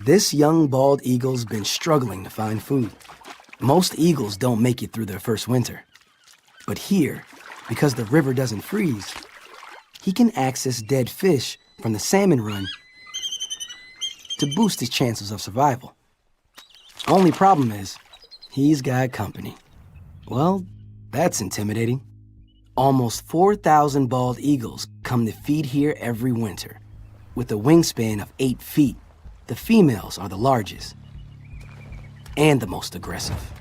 This young bald eagle's been struggling to find food. Most eagles don't make it through their first winter. But here, because the river doesn't freeze, he can access dead fish from the salmon run to boost his chances of survival. Only problem is, he's got company. Well, that's intimidating. Almost 4,000 bald eagles come to feed here every winter. With a wingspan of 8 feet, the females are the largest and the most aggressive.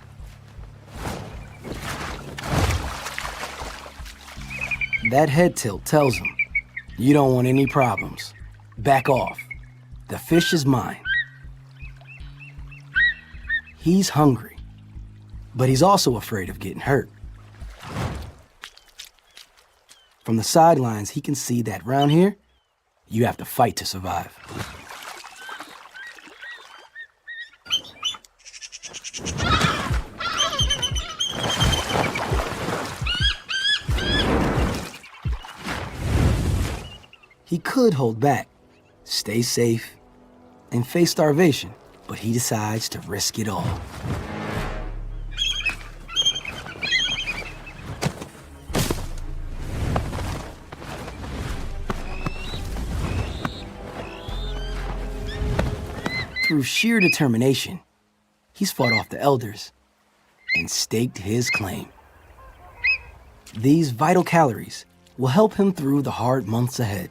That head tilt tells him, you don't want any problems. Back off. The fish is mine. He's hungry, but he's also afraid of getting hurt. From the sidelines, he can see that round here, you have to fight to survive. He could hold back, stay safe, and face starvation, but he decides to risk it all. Through sheer determination, he's fought off the elders and staked his claim. These vital calories will help him through the hard months ahead.